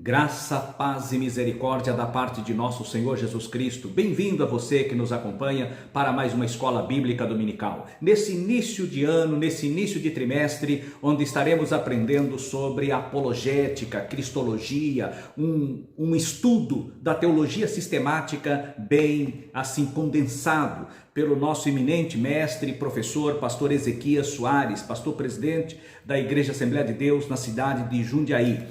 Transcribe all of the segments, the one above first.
Graça, paz e misericórdia da parte de nosso Senhor Jesus Cristo. Bem-vindo a você que nos acompanha para mais uma Escola Bíblica Dominical. Nesse início de ano, nesse início de trimestre, onde estaremos aprendendo sobre apologética, cristologia, um estudo da teologia sistemática bem assim condensado pelo nosso eminente mestre e professor, pastor Ezequias Soares, pastor presidente da Igreja Assembleia de Deus na cidade de Jundiaí.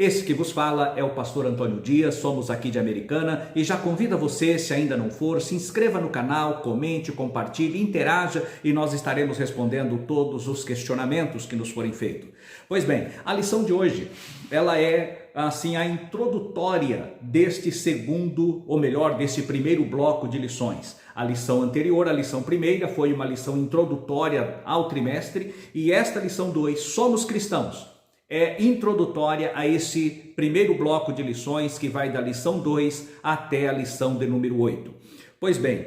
Esse que vos fala é o pastor Antônio Dias, somos aqui de Americana e já convido você, se ainda não for, se inscreva no canal, comente, compartilhe, interaja e nós estaremos respondendo todos os questionamentos que nos forem feitos. Pois bem, a lição de hoje, ela é assim a introdutória deste segundo, ou melhor, desse primeiro bloco de lições. A lição anterior, a lição primeira, foi uma lição introdutória ao trimestre e esta lição 2, Somos Cristãos, é introdutória a esse primeiro bloco de lições que vai da lição 2 até a lição de número 8. Pois bem,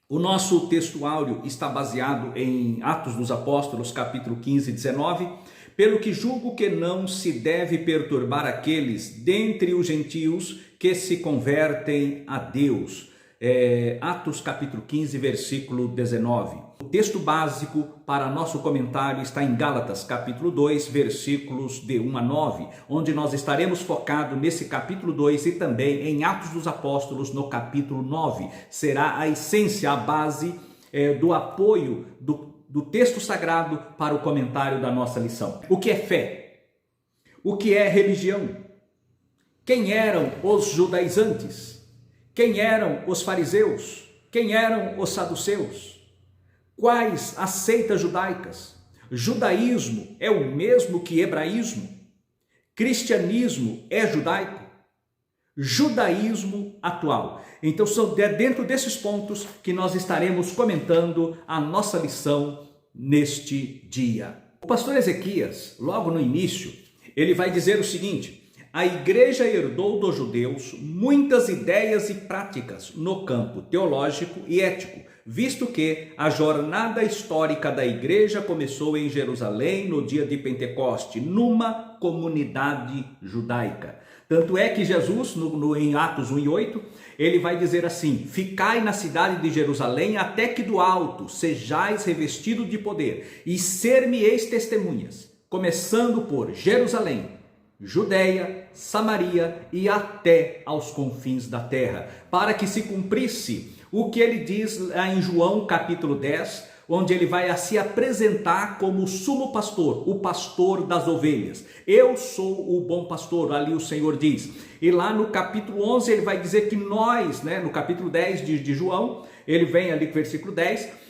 o nosso texto áureo está baseado em Atos dos Apóstolos, capítulo 15 e 19, pelo que julgo que não se deve perturbar aqueles dentre os gentios que se convertem a Deus. Atos capítulo 15, versículo 19. O texto básico para nosso comentário está em Gálatas capítulo 2, versículos de 1 a 9, onde nós estaremos focados nesse capítulo 2 e também em Atos dos Apóstolos no capítulo 9. Será a essência, a base do apoio do texto sagrado para o comentário da nossa lição. O que é fé? O que é religião? Quem eram os judaizantes? Quem eram os fariseus? Quem eram os saduceus? Quais as seitas judaicas? Judaísmo é o mesmo que hebraísmo? Cristianismo é judaico? Judaísmo atual. Então são dentro desses pontos que nós estaremos comentando a nossa lição neste dia. O pastor Ezequias, logo no início, ele vai dizer o seguinte: a igreja herdou dos judeus muitas ideias e práticas no campo teológico e ético, visto que a jornada histórica da igreja começou em Jerusalém no dia de Pentecoste, numa comunidade judaica. Tanto é que Jesus, em Atos 1 e 8, ele vai dizer assim: ficai na cidade de Jerusalém até que do alto sejais revestidos de poder, e ser-me-eis testemunhas, começando por Jerusalém, Judeia, Samaria e até aos confins da terra, para que se cumprisse o que ele diz em João capítulo 10, onde ele vai se apresentar como o sumo pastor, o pastor das ovelhas. Eu sou o bom pastor, ali o Senhor diz. E lá no capítulo 11 ele vai dizer que nós, no capítulo 10 de João, ele vem ali com o versículo 10,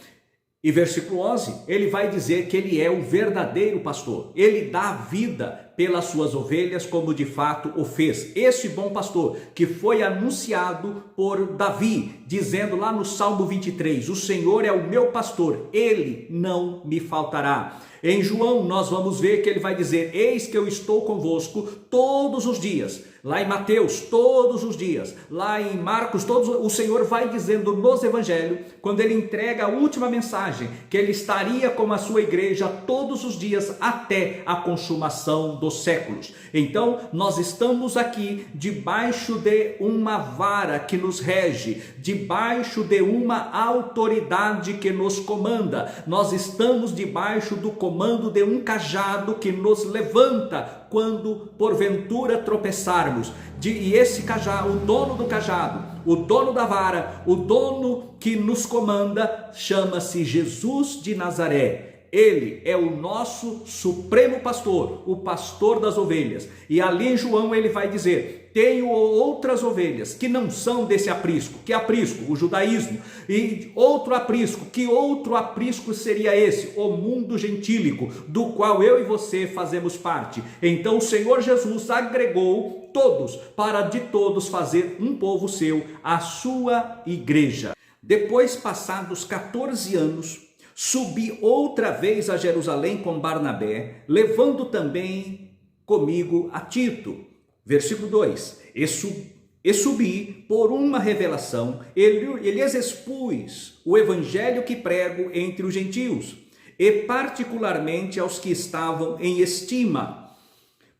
e versículo 11, ele vai dizer que ele é o verdadeiro pastor. Ele dá vida pelas suas ovelhas, como de fato o fez. Esse bom pastor que foi anunciado por Davi, dizendo lá no Salmo 23, o Senhor é o meu pastor, ele não me faltará. Em João nós vamos ver que ele vai dizer: eis que eu estou convosco todos os dias. Lá em Mateus, todos os dias. Lá em Marcos, o Senhor vai dizendo nos evangelhos, quando ele entrega a última mensagem, que ele estaria com a sua igreja todos os dias até a consumação dos séculos. Então, nós estamos aqui debaixo de uma vara que nos rege, debaixo de uma autoridade que nos comanda. Nós estamos debaixo do comando de um cajado que nos levanta quando porventura tropeçarmos. E esse cajado, o dono do cajado, o dono da vara, o dono que nos comanda, chama-se Jesus de Nazaré. Ele é o nosso supremo pastor, o pastor das ovelhas. E ali em João ele vai dizer: tenho outras ovelhas que não são desse aprisco. Que aprisco? O judaísmo. E outro aprisco. Que outro aprisco seria esse? O mundo gentílico, do qual eu e você fazemos parte. Então o Senhor Jesus agregou todos, para de todos fazer um povo seu, a sua igreja. Depois, passados 14 anos, subi outra vez a Jerusalém com Barnabé, levando também comigo a Tito. Versículo 2. E subi por uma revelação, ele lhes expus o evangelho que prego entre os gentios, e particularmente aos que estavam em estima,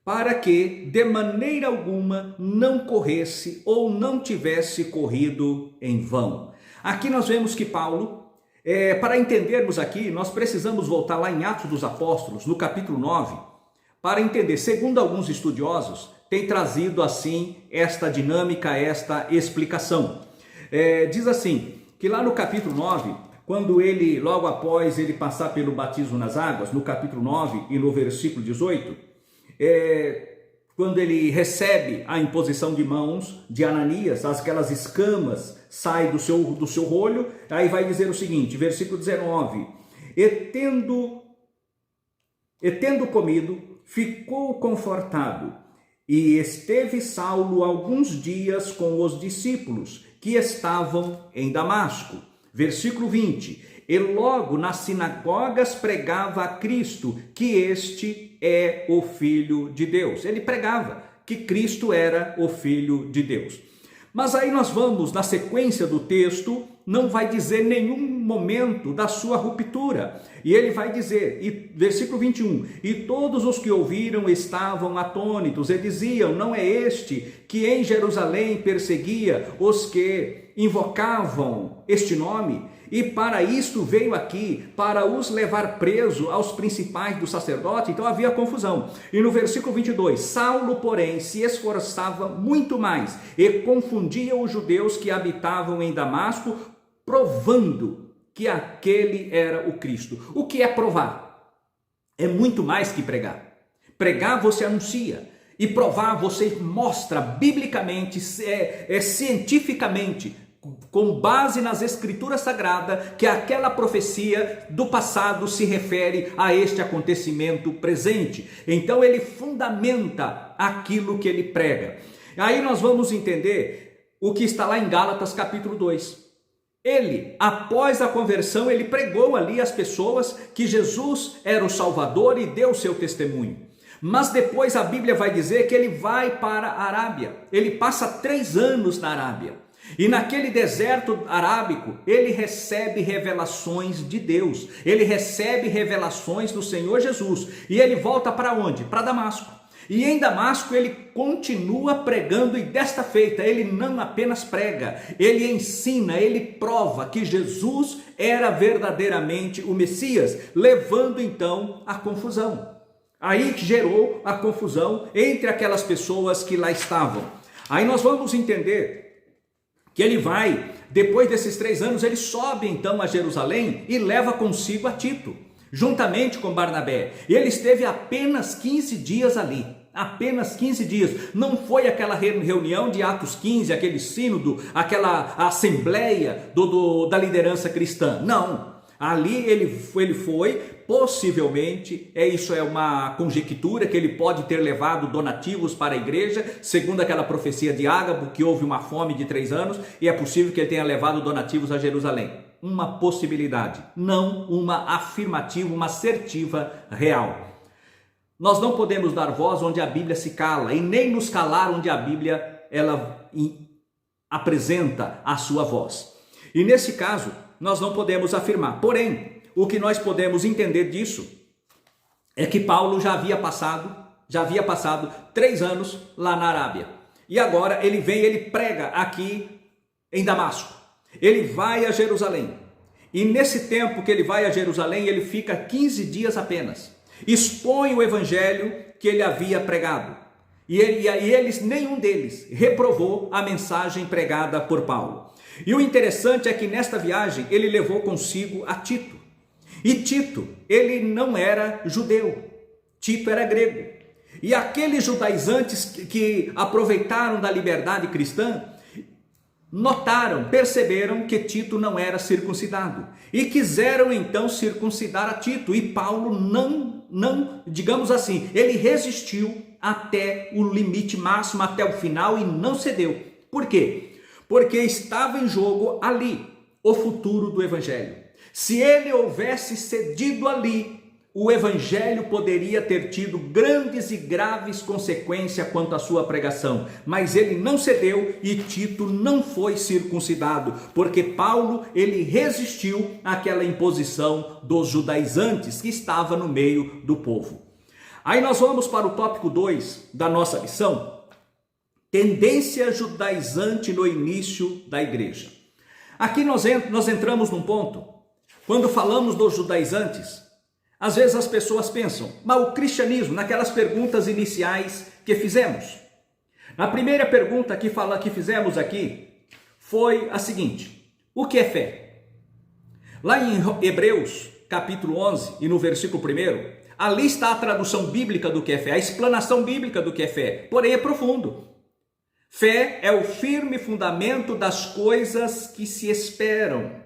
para que de maneira alguma não corresse ou não tivesse corrido em vão. Aqui nós vemos que Paulo, para entendermos aqui, nós precisamos voltar lá em Atos dos Apóstolos, no capítulo 9, para entender. Segundo alguns estudiosos, tem trazido assim esta dinâmica, esta explicação. Diz assim, que lá no capítulo 9, quando ele, logo após ele passar pelo batismo nas águas, no capítulo 9 e no versículo 18, quando ele recebe a imposição de mãos de Ananias, aquelas escamas saem do seu rolho, aí vai dizer o seguinte, versículo 19, e tendo comido, ficou confortado, e esteve Saulo alguns dias com os discípulos que estavam em Damasco. Versículo 20, e logo nas sinagogas pregava a Cristo, que este é o Filho de Deus. Ele pregava que Cristo era o Filho de Deus. Mas aí nós vamos, na sequência do texto, não vai dizer nenhum momento da sua ruptura. E ele vai dizer, versículo 21, e todos os que ouviram estavam atônitos e diziam, não é este que em Jerusalém perseguia os que invocavam este nome? E para isto veio aqui, para os levar preso aos principais do sacerdote. Então havia confusão. E no versículo 22, Saulo, porém, se esforçava muito mais e confundia os judeus que habitavam em Damasco, provando que aquele era o Cristo. O que é provar? É muito mais que pregar. Pregar você anuncia. E provar você mostra biblicamente, cientificamente, com base nas escrituras sagradas, que aquela profecia do passado se refere a este acontecimento presente. Então ele fundamenta aquilo que ele prega. Aí nós vamos entender o que está lá em Gálatas capítulo 2. Ele, após a conversão, ele pregou ali às pessoas que Jesus era o Salvador e deu seu testemunho. Mas depois a Bíblia vai dizer que ele vai para a Arábia. Ele passa 3 anos na Arábia. E naquele deserto arábico, ele recebe revelações de Deus. Ele recebe revelações do Senhor Jesus. E ele volta para onde? Para Damasco. E em Damasco ele continua pregando, e desta feita ele não apenas prega, ele ensina, ele prova que Jesus era verdadeiramente o Messias, levando então a confusão. Aí gerou a confusão entre aquelas pessoas que lá estavam. Aí nós vamos entender que ele vai, depois desses 3 anos, ele sobe então a Jerusalém e leva consigo a Tito, juntamente com Barnabé. E ele esteve apenas 15 dias ali, apenas 15 dias. Não foi aquela reunião de Atos 15, aquele sínodo, aquela assembleia da liderança cristã. Não, ali ele foi, possivelmente, isso é uma conjectura, que ele pode ter levado donativos para a igreja, segundo aquela profecia de Ágabo, que houve uma fome de 3 anos, e é possível que ele tenha levado donativos a Jerusalém. Uma possibilidade, não uma afirmativa, uma assertiva real. Nós não podemos dar voz onde a Bíblia se cala, e nem nos calar onde a Bíblia ela apresenta a sua voz. E nesse caso, nós não podemos afirmar. Porém, o que nós podemos entender disso é que Paulo já havia passado 3 anos lá na Arábia. E agora ele vem, ele prega aqui em Damasco. Ele vai a Jerusalém. E nesse tempo que ele vai a Jerusalém, ele fica 15 dias apenas. Expõe o evangelho que ele havia pregado. E nenhum deles reprovou a mensagem pregada por Paulo. E o interessante é que nesta viagem ele levou consigo a Tito. E Tito, ele não era judeu, Tito era grego. E aqueles judaizantes que aproveitaram da liberdade cristã, perceberam que Tito não era circuncidado. E quiseram então circuncidar a Tito. E Paulo não, digamos assim, ele resistiu até o limite máximo, até o final, e não cedeu. Por quê? Porque estava em jogo ali o futuro do evangelho. Se ele houvesse cedido ali, o evangelho poderia ter tido grandes e graves consequências quanto à sua pregação. Mas ele não cedeu e Tito não foi circuncidado, porque Paulo, ele resistiu àquela imposição dos judaizantes que estava no meio do povo. Aí nós vamos para o tópico 2 da nossa lição, tendência judaizante no início da igreja. Aqui nós entramos num ponto, quando falamos dos judaizantes, às vezes as pessoas pensam, mas o cristianismo, naquelas perguntas iniciais que fizemos. A primeira pergunta que fizemos aqui foi a seguinte: o que é fé? Lá em Hebreus, capítulo 11, e no versículo 1, ali está a tradução bíblica do que é fé, a explanação bíblica do que é fé, porém é profundo. Fé é o firme fundamento das coisas que se esperam.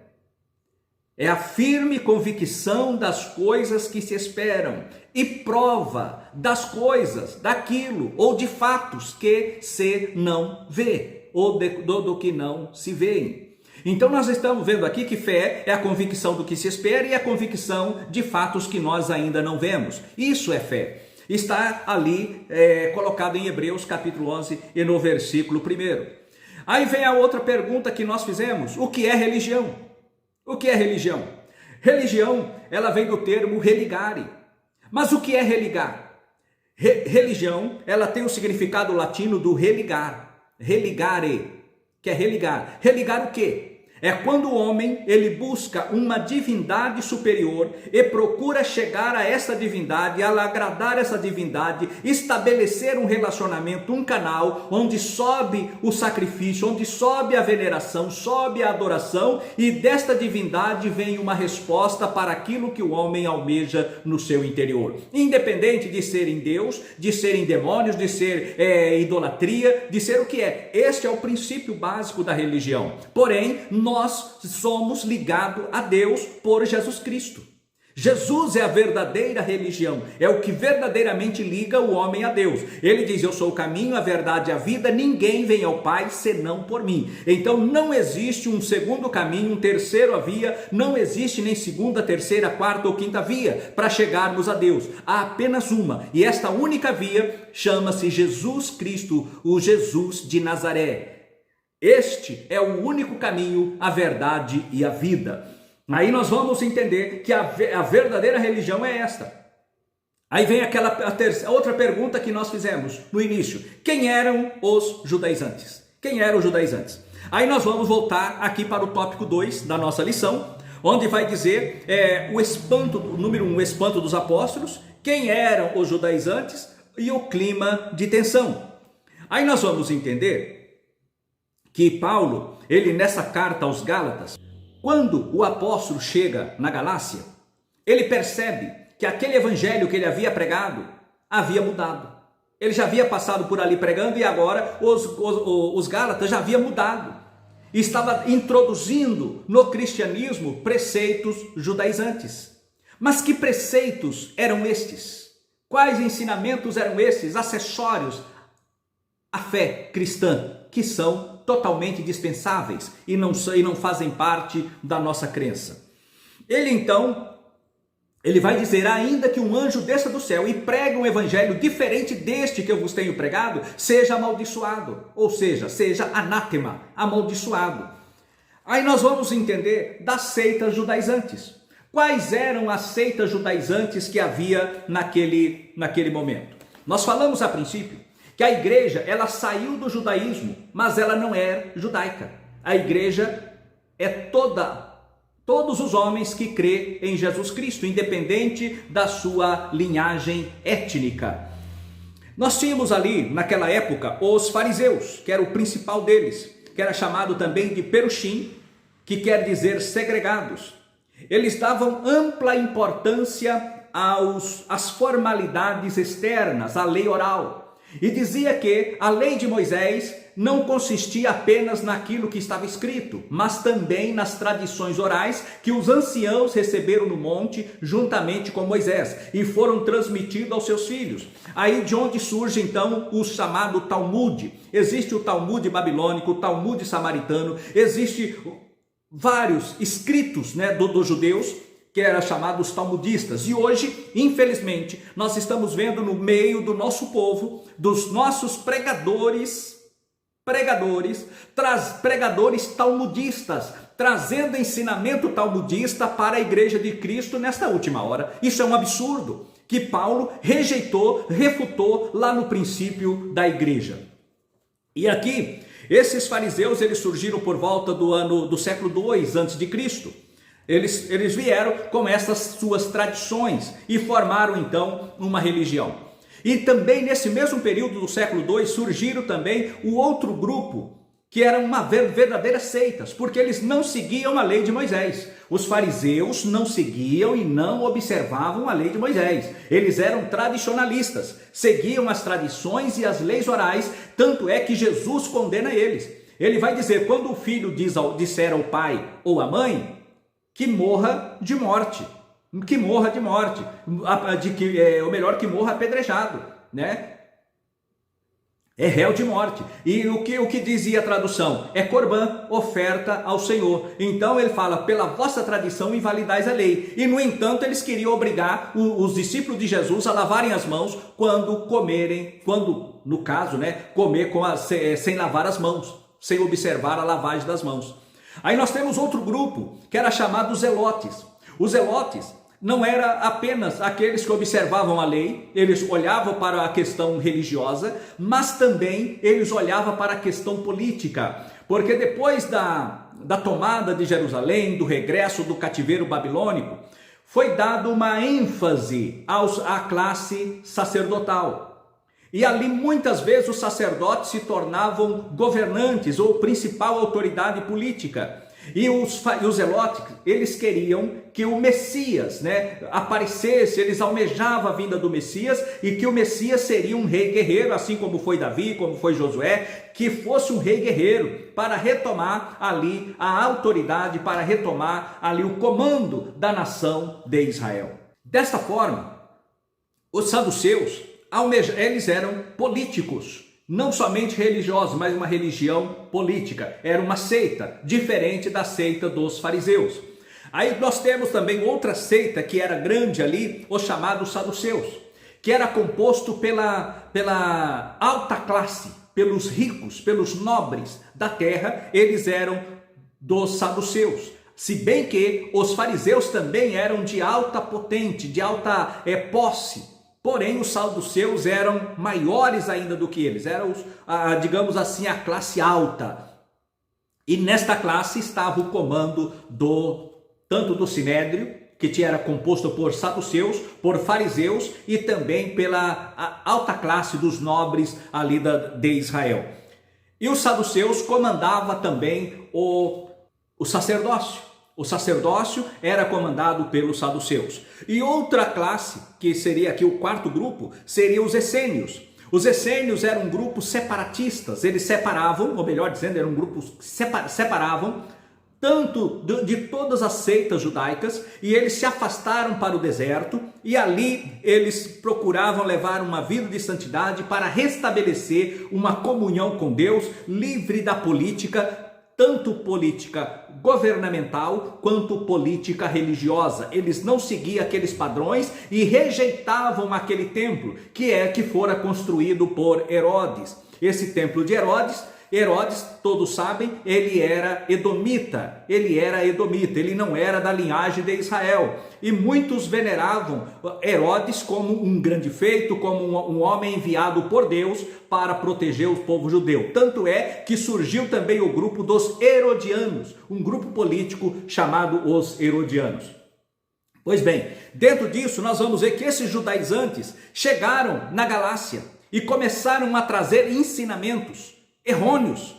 É a firme convicção das coisas que se esperam e prova das coisas, daquilo ou de fatos que se não vê ou do que não se vê. Então nós estamos vendo aqui que fé é a convicção do que se espera e a convicção de fatos que nós ainda não vemos. Isso é fé. Está ali colocado em Hebreus capítulo 11 e no versículo 1. Aí vem a outra pergunta que nós fizemos: o que é religião? O que é religião? Religião, ela vem do termo religare. Mas o que é religar? Religião, ela tem o significado latino do religar. Religare, que é religar. Religar o quê? É quando o homem, ele busca uma divindade superior e procura chegar a essa divindade, agradar essa divindade, estabelecer um relacionamento, um canal, onde sobe o sacrifício, onde sobe a veneração, sobe a adoração, e desta divindade vem uma resposta para aquilo que o homem almeja no seu interior. Independente de ser em Deus, de ser em demônios, de ser idolatria, de ser o que é. Este é o princípio básico da religião. Porém, nós somos ligados a Deus por Jesus Cristo. Jesus é a verdadeira religião, é o que verdadeiramente liga o homem a Deus. Ele diz: eu sou o caminho, a verdade e a vida, ninguém vem ao Pai senão por mim. Então não existe um segundo caminho, um terceiro via, não existe nem segunda, terceira, quarta ou quinta via para chegarmos a Deus. Há apenas uma, e esta única via chama-se Jesus Cristo, o Jesus de Nazaré. Este é o único caminho, a verdade e a vida. Aí nós vamos entender que a verdadeira religião é esta. Aí vem a outra pergunta que nós fizemos no início: quem eram os judaizantes? Quem eram os judaizantes? Aí nós vamos voltar aqui para o tópico 2 da nossa lição, onde vai dizer o espanto, número 1, o espanto dos apóstolos, quem eram os judaizantes e o clima de tensão. Aí nós vamos entender que Paulo, ele nessa carta aos Gálatas, quando o apóstolo chega na Galácia, ele percebe que aquele evangelho que ele havia pregado havia mudado. Ele já havia passado por ali pregando e agora os Gálatas já haviam mudado. E estava introduzindo no cristianismo preceitos judaizantes. Mas que preceitos eram estes? Quais ensinamentos eram esses, acessórios à fé cristã, que são totalmente dispensáveis e não fazem parte da nossa crença? Ele vai dizer: ainda que um anjo desça do céu e pregue um evangelho diferente deste que eu vos tenho pregado, seja amaldiçoado, ou seja anátema, amaldiçoado. Aí nós vamos entender das seitas judaizantes. Quais eram as seitas judaizantes que havia naquele momento? Nós falamos a princípio que a igreja, ela saiu do judaísmo, mas ela não é judaica. A igreja é todos os homens que crê em Jesus Cristo, independente da sua linhagem étnica. Nós tínhamos ali, naquela época, os fariseus, que era o principal deles, que era chamado também de perushim, que quer dizer segregados. Eles davam ampla importância às formalidades externas, à lei oral. E dizia que a lei de Moisés não consistia apenas naquilo que estava escrito, mas também nas tradições orais que os anciãos receberam no monte juntamente com Moisés e foram transmitidos aos seus filhos. Aí de onde surge então o chamado Talmud. Existe o Talmud babilônico, o Talmud samaritano, existe vários escritos dos judeus, que eram chamados talmudistas. E hoje, infelizmente, nós estamos vendo no meio do nosso povo, dos nossos pregadores talmudistas, trazendo ensinamento talmudista para a igreja de Cristo nesta última hora. Isso é um absurdo. que Paulo rejeitou, refutou lá no princípio da igreja. E aqui, esses fariseus, eles surgiram por volta do século II a.C. Eles vieram com essas suas tradições e formaram então uma religião. E também nesse mesmo período do século II surgiram também o outro grupo, que eram uma verdadeira seitas, porque eles não seguiam a lei de Moisés. Os fariseus não seguiam e não observavam a lei de Moisés. Eles eram tradicionalistas, seguiam as tradições e as leis orais, tanto é que Jesus condena eles. Ele vai dizer, quando o filho disser ao pai ou à mãe, que morra de morte, ou melhor, que morra apedrejado, né? É réu de morte. E o que dizia a tradução? É corbã, oferta ao Senhor. Então ele fala, pela vossa tradição invalidais a lei. E no entanto eles queriam obrigar os discípulos de Jesus a lavarem as mãos quando comerem, no caso, né, comer sem lavar as mãos, sem observar a lavagem das mãos. Aí nós temos outro grupo, que era chamado zelotes. Os zelotes não era apenas aqueles que observavam a lei, eles olhavam para a questão religiosa, mas também eles olhavam para a questão política, porque depois da tomada de Jerusalém, do regresso do cativeiro babilônico, foi dado uma ênfase à classe sacerdotal. E ali muitas vezes os sacerdotes se tornavam governantes ou principal autoridade política. E os zelotes, eles queriam que o Messias, né, aparecesse, eles almejavam a vinda do Messias e que o Messias seria um rei guerreiro, assim como foi Davi, como foi Josué, que fosse um rei guerreiro para retomar ali a autoridade, para retomar ali o comando da nação de Israel. Desta forma, os saduceus, eles eram políticos. Não somente religiosos, mas uma religião política. Era uma seita, diferente da seita dos fariseus. Aí nós temos também outra seita que era grande ali, os chamados saduceus, que era composto pela alta classe, pelos ricos, pelos nobres da terra, eles eram dos saduceus. Se bem que os fariseus também eram de alta potente, de alta posse. Porém, os saduceus eram maiores ainda do que eles, eram, digamos assim, a classe alta. E nesta classe estava o comando tanto do Sinédrio, que era composto por saduceus, por fariseus e também pela alta classe dos nobres ali de Israel. E os saduceus comandavam também o sacerdócio. O sacerdócio era comandado pelos saduceus. E outra classe, que seria aqui o quarto grupo, seriam os essênios. Os essênios eram grupos separatistas. Eles separavam, ou melhor dizendo, eram grupos que separavam tanto de todas as seitas judaicas, e eles se afastaram para o deserto, e ali eles procuravam levar uma vida de santidade para restabelecer uma comunhão com Deus, livre da política, tanto política governamental quanto política religiosa. Eles não seguiam aqueles padrões e rejeitavam aquele templo que fora construído por Herodes. Esse templo de Herodes, todos sabem, ele era edomita, ele não era da linhagem de Israel. E muitos veneravam Herodes como um grande feito, como um homem enviado por Deus para proteger o povo judeu. Tanto é que surgiu também o grupo dos Herodianos, um grupo político chamado os Herodianos. Pois bem, dentro disso nós vamos ver que esses judaizantes chegaram na Galácia e começaram a trazer ensinamentos errôneos,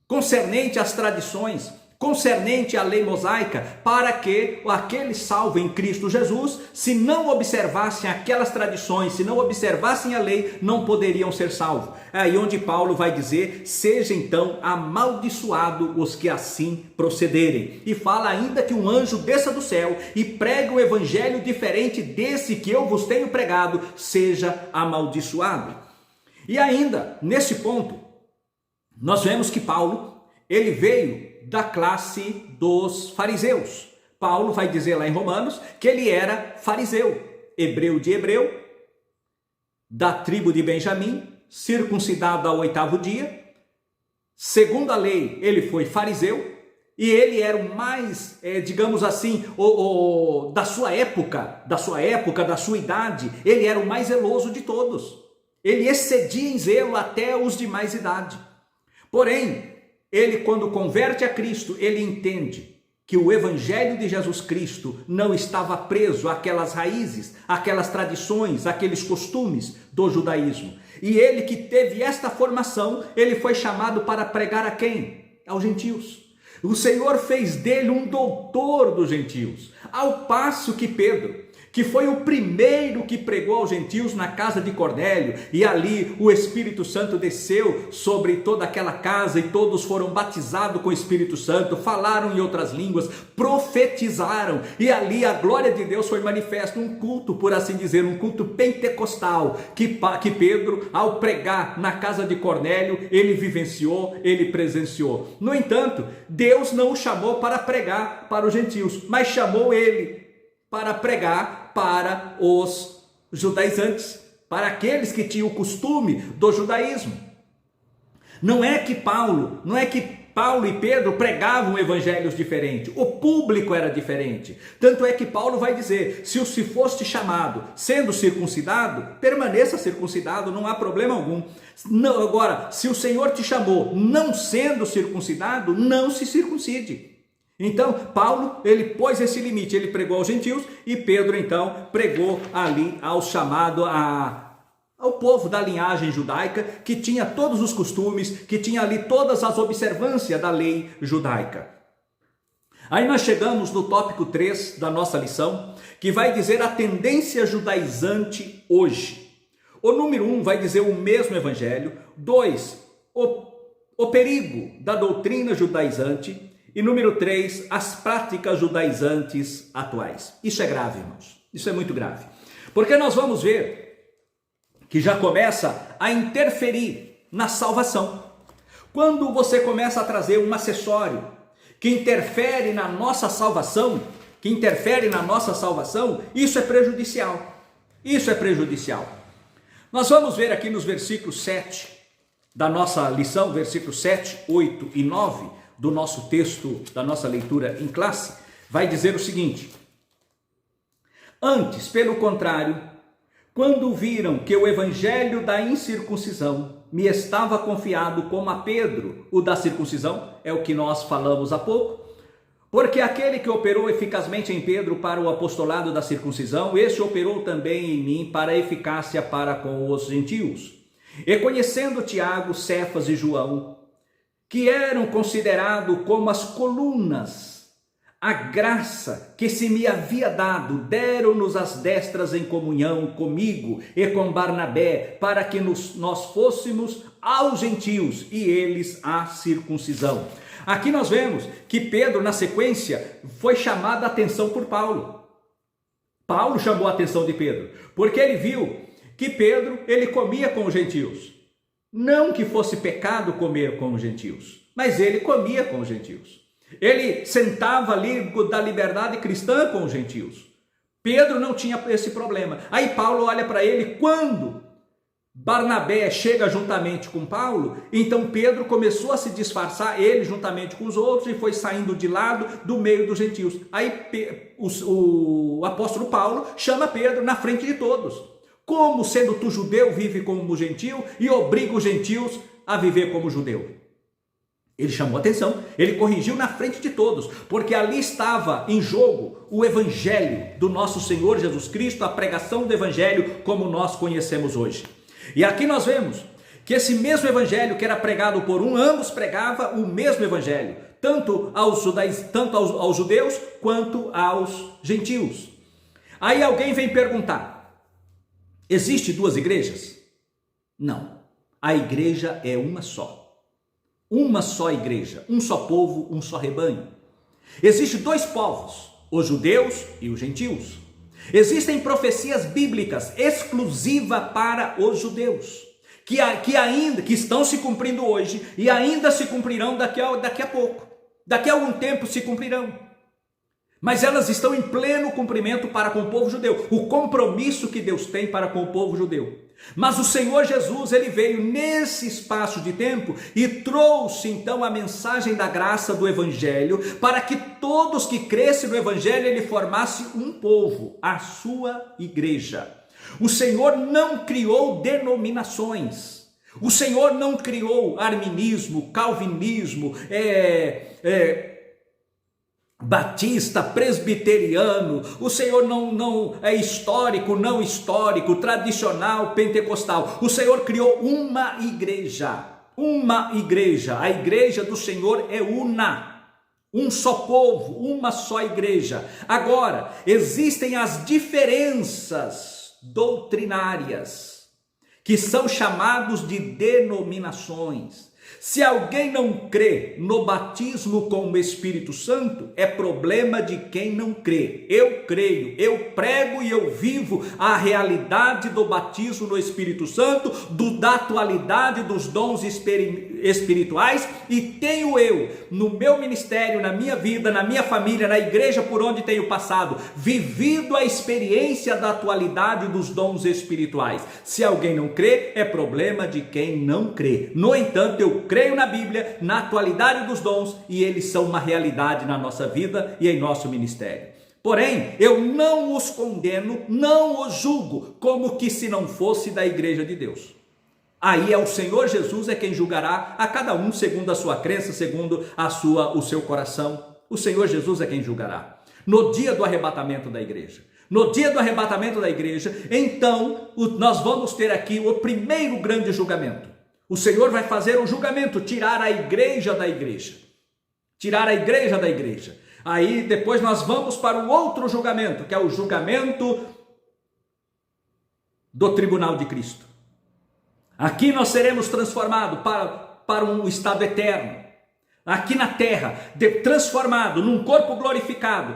concernente às tradições, concernente à lei mosaica, para que aqueles salvos em Cristo Jesus, se não observassem aquelas tradições, se não observassem a lei, não poderiam ser salvos. É aí onde Paulo vai dizer, seja então amaldiçoado os que assim procederem. E fala ainda que um anjo desça do céu e pregue um evangelho diferente desse que eu vos tenho pregado, seja amaldiçoado. E ainda, nesse ponto, nós vemos que Paulo, ele veio da classe dos fariseus. Paulo vai dizer lá em Romanos que ele era fariseu, hebreu de hebreu, da tribo de Benjamim, circuncidado ao 8º dia. Segundo a lei, ele foi fariseu, E ele era o mais, digamos assim, da sua época, da sua idade, ele era o mais zeloso de todos. Ele excedia em zelo até os de mais idade. Porém, ele, quando converte a Cristo, ele entende que o evangelho de Jesus Cristo não estava preso àquelas raízes, àquelas tradições, àqueles costumes do judaísmo. E ele, que teve esta formação, ele foi chamado para pregar a quem? Aos gentios. O Senhor fez dele um doutor dos gentios, ao passo que Pedro, que foi o primeiro que pregou aos gentios na casa de Cornélio, e ali o Espírito Santo desceu sobre toda aquela casa, e todos foram batizados com o Espírito Santo, falaram em outras línguas, profetizaram, e ali a glória de Deus foi manifesta, um culto, por assim dizer, um culto pentecostal, que Pedro, ao pregar na casa de Cornélio, ele vivenciou, ele presenciou. No entanto, Deus não o chamou para pregar para os gentios, mas chamou ele para pregar para os judaizantes, para aqueles que tinham o costume do judaísmo. Não é que Paulo e Pedro pregavam evangelhos diferentes, o público era diferente. Tanto é que Paulo vai dizer: se foste chamado sendo circuncidado, permaneça circuncidado, não há problema algum. Não, agora, se o Senhor te chamou não sendo circuncidado, não se circuncide. Então, Paulo, ele pôs esse limite, ele pregou aos gentios, e Pedro, então, pregou ali ao chamado, ao povo da linhagem judaica, que tinha todos os costumes, que tinha ali todas as observâncias da lei judaica. Aí nós chegamos no tópico 3 da nossa lição, que vai dizer a tendência judaizante hoje. O número 1 vai dizer o mesmo evangelho, 2, o perigo da doutrina judaizante, e número 3, as práticas judaizantes atuais. Isso é grave, irmãos. Isso é muito grave. Porque nós vamos ver que já começa a interferir na salvação. Quando você começa a trazer um acessório que interfere na nossa salvação, isso é prejudicial. Isso é prejudicial. Nós vamos ver aqui nos versículos 7 da nossa lição, versículos 7, 8 e 9, do nosso texto, da nossa leitura em classe, vai dizer o seguinte: antes, pelo contrário, quando viram que o evangelho da incircuncisão me estava confiado como a Pedro o da circuncisão, é o que nós falamos há pouco, porque aquele que operou eficazmente em Pedro para o apostolado da circuncisão, este operou também em mim para a eficácia para com os gentios. E conhecendo Tiago, Cefas e João, que eram considerados como as colunas, a graça que se me havia dado, deram-nos as destras em comunhão comigo e com Barnabé, para que nós fôssemos aos gentios e eles à circuncisão. Aqui nós vemos que Pedro, na sequência, foi chamado a atenção por Paulo. Paulo chamou a atenção de Pedro, porque ele viu que Pedro, ele comia com os gentios. Não que fosse pecado comer com os gentios, mas ele comia com os gentios. Ele sentava ali da liberdade cristã com os gentios. Pedro não tinha esse problema. Aí Paulo olha para ele, quando Barnabé chega juntamente com Paulo, então Pedro começou a se disfarçar, ele juntamente com os outros, e foi saindo de lado do meio dos gentios. Aí o apóstolo Paulo chama Pedro na frente de todos. Como, sendo tu judeu, vive como gentio e obriga os gentios a viver como judeu? Ele chamou atenção, ele corrigiu na frente de todos, porque ali estava em jogo o evangelho do nosso Senhor Jesus Cristo, a pregação do evangelho como nós conhecemos hoje. E aqui nós vemos que esse mesmo evangelho que era pregado por ambos pregavam o mesmo evangelho, tanto aos judeus quanto aos gentios. Aí alguém vem perguntar: existe duas igrejas? Não. A igreja é uma só. Uma só igreja, um só povo, um só rebanho. Existem dois povos, os judeus e os gentios. Existem profecias bíblicas exclusivas para os judeus, que estão se cumprindo hoje e ainda se cumprirão daqui a pouco. Daqui a algum tempo se cumprirão. Mas elas estão em pleno cumprimento para com o povo judeu. O compromisso que Deus tem para com o povo judeu. Mas o Senhor Jesus, ele veio nesse espaço de tempo e trouxe então a mensagem da graça do Evangelho, para que todos que crescem no Evangelho, ele formasse um povo, a sua igreja. O Senhor não criou denominações, o Senhor não criou arminismo, calvinismo, batista, presbiteriano. O Senhor não é histórico, não histórico, tradicional, pentecostal. O Senhor criou uma igreja, a igreja do Senhor é una, um só povo, uma só igreja. Agora, existem as diferenças doutrinárias, que são chamados de denominações. Se alguém não crê no batismo com o Espírito Santo, é problema de quem não crê. Eu creio, eu prego e eu vivo a realidade do batismo no Espírito Santo, da atualidade dos dons espirituais, e tenho eu, no meu ministério, na minha vida, na minha família, na igreja por onde tenho passado, vivido a experiência da atualidade dos dons espirituais. Se alguém não crê, é problema de quem não crê. No entanto, eu creio na Bíblia, na atualidade dos dons, e eles são uma realidade na nossa vida e em nosso ministério. Porém, eu não os condeno, não os julgo, como que se não fosse da igreja de Deus. Aí é o Senhor Jesus quem julgará a cada um segundo a sua crença, segundo o seu coração. O Senhor Jesus é quem julgará. No dia do arrebatamento da igreja. No dia do arrebatamento da igreja, então, nós vamos ter aqui o primeiro grande julgamento. O Senhor vai fazer um julgamento, tirar a igreja da igreja. Tirar a igreja da igreja. Aí depois nós vamos para o outro julgamento, que é o julgamento do tribunal de Cristo. Aqui nós seremos transformados para um estado eterno. Aqui na terra, transformado num corpo glorificado,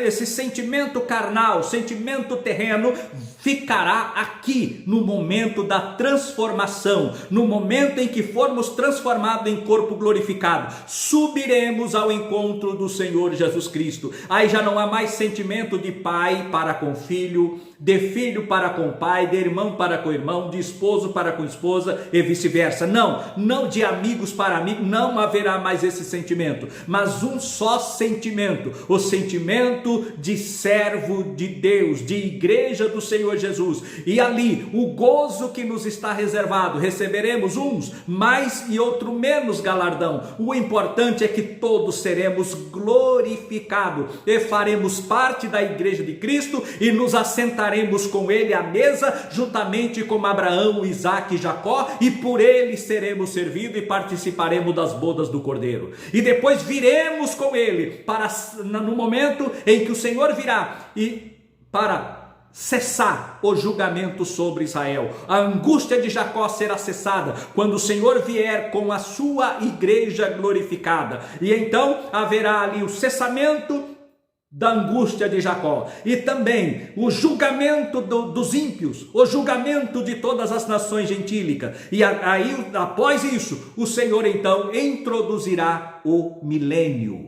esse sentimento carnal, sentimento terreno, ficará aqui no momento da transformação, no momento em que formos transformados em corpo glorificado, subiremos ao encontro do Senhor Jesus Cristo. Aí já não há mais sentimento de pai para com filho, de filho para com pai, de irmão para com irmão, de esposo para com esposa e vice-versa. Não de amigos para amigos, não haverá mais esse sentimento, mas um só sentimento, o sentimento de servo de Deus, de igreja do Senhor Jesus. E ali, o gozo que nos está reservado, receberemos uns mais e outro menos galardão. O importante é que todos seremos glorificados e faremos parte da igreja de Cristo e nos assentaremos com ele à mesa, juntamente com Abraão, Isaque e Jacó, e por ele seremos servidos e participaremos das bodas do Cordeiro. E depois viremos com ele no momento em que o Senhor virá e para cessar o julgamento sobre Israel. A angústia de Jacó será cessada quando o Senhor vier com a sua igreja glorificada. E então haverá ali o cessamento da angústia de Jacó e também o julgamento dos ímpios, o julgamento de todas as nações gentílicas. E aí, após isso, o Senhor então introduzirá o milênio.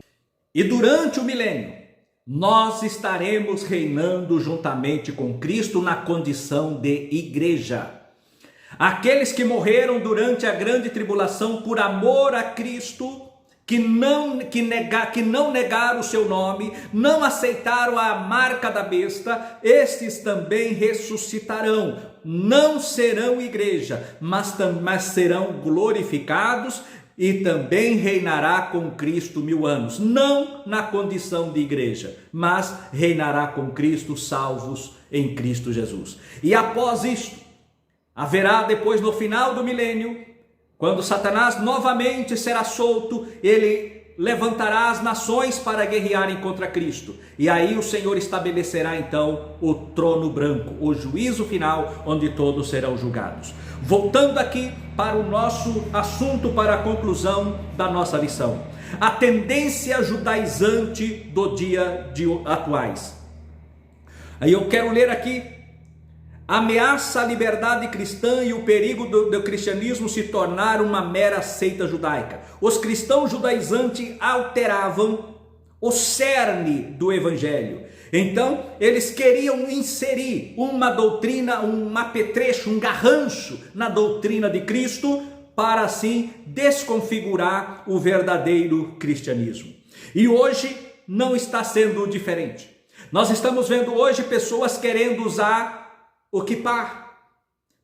E durante o milênio, nós estaremos reinando juntamente com Cristo na condição de igreja. Aqueles que morreram durante a grande tribulação por amor a Cristo, que não negaram o seu nome, não aceitaram a marca da besta, estes também ressuscitarão. Não serão igreja, mas serão glorificados e também reinará com Cristo 1000 anos. Não na condição de igreja, mas reinará com Cristo, salvos em Cristo Jesus. E após isto, haverá depois no final do milênio, quando Satanás novamente será solto, ele levantará as nações para guerrearem contra Cristo. E aí o Senhor estabelecerá então o trono branco, o juízo final, onde todos serão julgados. Voltando aqui para o nosso assunto, para a conclusão da nossa lição. A tendência judaizante do dia atuais. Aí eu quero ler aqui: ameaça a liberdade cristã e o perigo do cristianismo se tornar uma mera seita judaica. Os cristãos judaizantes alteravam o cerne do evangelho. Então, eles queriam inserir uma doutrina, um apetrecho, um garrancho na doutrina de Cristo, para assim desconfigurar o verdadeiro cristianismo. E hoje não está sendo diferente. Nós estamos vendo hoje pessoas querendo usar o quipá,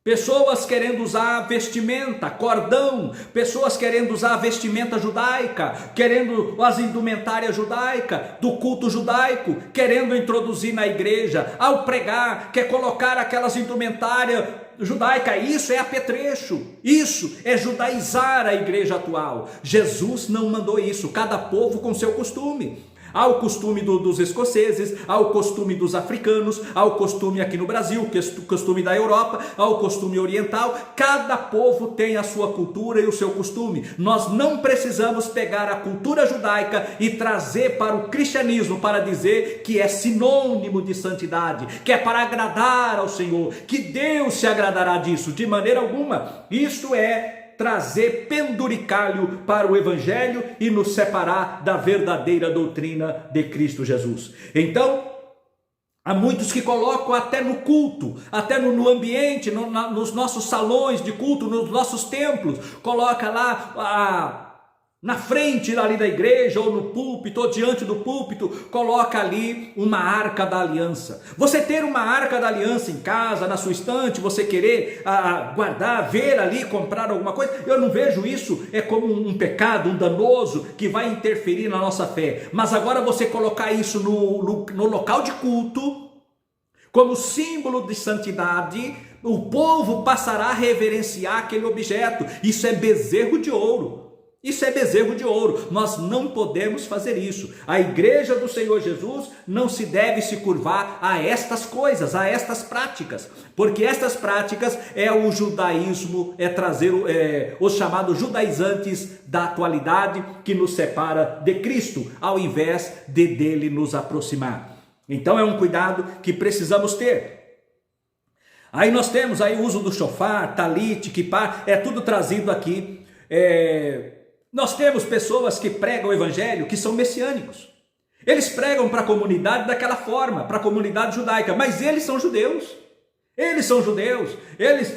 pessoas querendo usar vestimenta, cordão, pessoas querendo usar a vestimenta judaica, querendo as indumentárias judaicas, do culto judaico, querendo introduzir na igreja, ao pregar, quer colocar aquelas indumentárias judaicas. Isso é apetrecho, isso é judaizar a igreja atual. Jesus não mandou isso, cada povo com seu costume. Há o costume dos escoceses, há o costume dos africanos, há o costume aqui no Brasil, o costume da Europa, há o costume oriental. Cada povo tem a sua cultura e o seu costume. Nós não precisamos pegar a cultura judaica e trazer para o cristianismo para dizer que é sinônimo de santidade, que é para agradar ao Senhor, que Deus se agradará disso. De maneira alguma. Isto é trazer penduricalho para o evangelho e nos separar da verdadeira doutrina de Cristo Jesus. Então, há muitos que colocam até no culto, até no ambiente, nos nossos salões de culto, nos nossos templos, coloca lá na frente ali da igreja, ou no púlpito, ou diante do púlpito, coloca ali uma arca da aliança. Você ter uma arca da aliança em casa, na sua estante, você querer guardar, ver ali, comprar alguma coisa, eu não vejo isso como um pecado, um danoso, que vai interferir na nossa fé. Mas agora você colocar isso no local de culto, como símbolo de santidade, o povo passará a reverenciar aquele objeto. Isso é bezerro de ouro. Isso é bezerro de ouro. Nós não podemos fazer isso. A igreja do Senhor Jesus não se deve se curvar a estas coisas, a estas práticas, porque estas práticas é o judaísmo, é trazer os chamados judaizantes da atualidade, que nos separa de Cristo, ao invés de dele nos aproximar. Então é um cuidado que precisamos ter. Aí nós temos aí o uso do shofar, talit, kippá, é tudo trazido aqui. Nós temos pessoas que pregam o evangelho que são messiânicos. Eles pregam para a comunidade daquela forma, para a comunidade judaica, mas eles são judeus. Eles são judeus, eles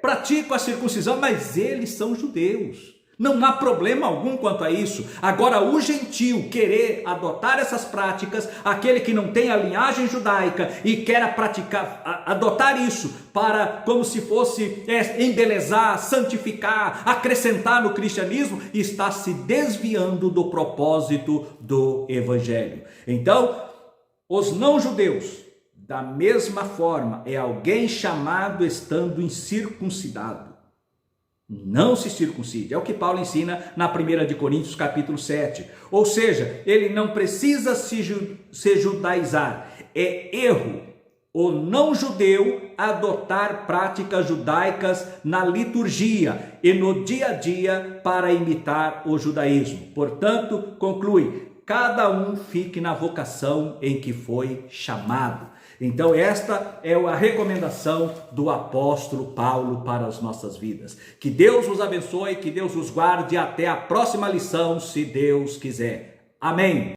praticam a circuncisão, mas eles são judeus. Não há problema algum quanto a isso. Agora, o gentio querer adotar essas práticas, aquele que não tem a linhagem judaica e quer adotar isso para, como se fosse embelezar, santificar, acrescentar no cristianismo, está se desviando do propósito do evangelho. Então, os não-judeus, da mesma forma, é alguém chamado estando incircuncidado. Não se circuncide, é o que Paulo ensina na 1 de Coríntios capítulo 7, ou seja, ele não precisa se judaizar, é erro o não judeu adotar práticas judaicas na liturgia e no dia a dia para imitar o judaísmo. Portanto, conclui, cada um fique na vocação em que foi chamado. Então esta é a recomendação do apóstolo Paulo para as nossas vidas. Que Deus os abençoe, que Deus os guarde até a próxima lição, se Deus quiser. Amém.